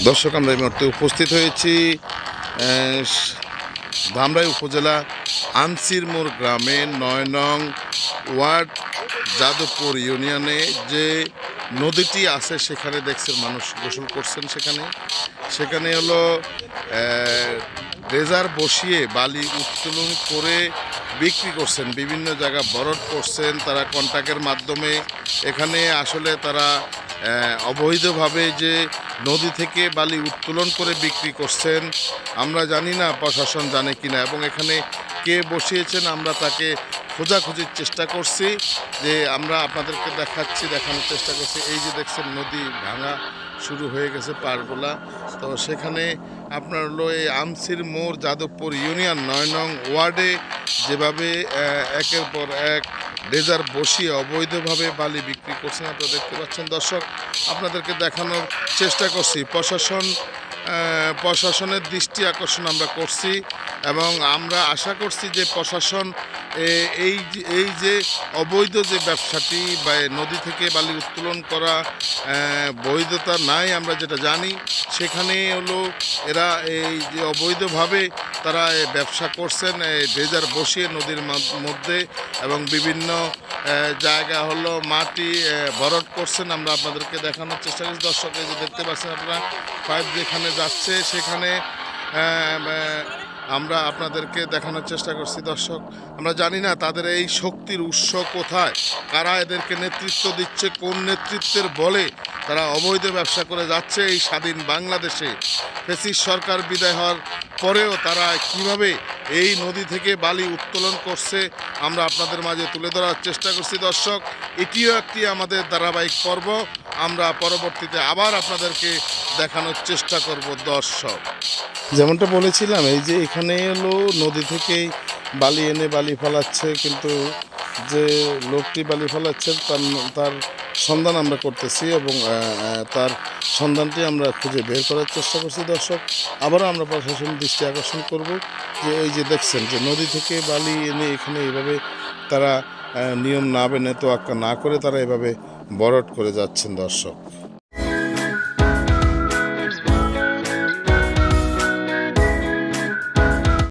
দর্শক, আমরা এই মুহূর্তে উপস্থিত হয়েছি ধামরাই উপজেলা আনসির মোড় গ্রামে ৯ নং ওয়ার্ড যাদবপুর ইউনিয়নে যে নদীটি আছে সেখানে দেখছেন মানুষ গোসল করছেন। সেখানে হলো ড্রেজার বসিয়ে বালি উত্তোলন করে বিক্রি করছেন, বিভিন্ন জায়গা বরট করছেন তারা কন্ট্রাক্টের মাধ্যমে। এখানে আসলে তারা অবৈধভাবে যে নদী থেকে বালি উত্তোলন করে বিক্রি করছেন, আমরা জানি না প্রশাসন জানে কিনা, এবং এখানে কে বসিয়েছেন আমরা তাকে খোঁজাখুঁজির চেষ্টা করছি, যে আমরা আপনাদেরকে দেখানোর চেষ্টা করছি। এই যে দেখছেন নদী ভাঙা শুরু হয়ে গেছে পাড়গুলা। তো সেখানে আপনার হলো এই আমসির মোড় যাদবপুর ইউনিয়ন ৯ নং ওয়ার্ডে যেভাবে একের পর এক ড্রেজার বসিয়ে অবৈধভাবে বালি বিক্রি করছেন আপনারা দেখতে পাচ্ছেন। দর্শক, আপনাদেরকে দেখানোর চেষ্টা করছি, প্রশাসনের দৃষ্টি আকর্ষণ আমরা করছি, এবং আমরা আশা করছি যে প্রশাসন এই যে অবৈধ যে ব্যবসাটি বা নদী থেকে বালি উত্তোলন করা বৈধতা নাই আমরা যেটা জানি, সেখানে হলো এরা এই যে অবৈধভাবে তারা ব্যবসা করছেন ড্রেজার বসিয়ে নদীর মধ্যে, এবং বিভিন্ন জায়গা হলো মাটি ভরাট করছেন। আমরা আপনাদেরকে দেখানোর চেষ্টা করছি। দর্শক, এই যে দেখতে পাচ্ছেন আপনারা পাইপ যেখানে যাচ্ছে সেখানে আমরা আপনাদেরকে দেখানোর চেষ্টা করছি। দর্শক, আমরা জানি না তাদের এই শক্তির উৎস কোথায়, কারা এদেরকে নেতৃত্ব দিচ্ছে, কোন নেতৃত্বের বলে তারা অবৈধ ব্যবসা করে যাচ্ছে এই স্বাধীন বাংলাদেশে। ফ্যাসিস্ট সরকার বিদায় হওয়ার পরেও তারা কিভাবে এই নদী থেকে বালি উত্তোলন করছে আমরা আপনাদের মাঝে তুলে ধরার চেষ্টা করছি। দর্শক, এটিও একটি আমাদের ধারাবাহিক পর্ব, আমরা পরবর্তীতে আবার আপনাদেরকে দেখানোর চেষ্টা করব। দর্শক, যেমনটা বলেছিলাম, এই যে এখানে হলো নদী থেকেই বালি এনে বালি ফেলাচ্ছে, কিন্তু যে লোকটি বালি ফেলাচ্ছে তার সন্ধান আমরা করতেছি, এবং তার সন্ধানটি আমরা খুঁজে বের করার চেষ্টা করছি। দর্শক, আবারও আমরা প্রশাসনের দৃষ্টি আকর্ষণ করব যে এই যে দেখছেন যে নদী থেকে বালি এনে এখানে এইভাবে তারা নিয়ম না মেনে তোয়াক্কা না করে তারা এভাবে বরট করে যাচ্ছেন। দর্শক।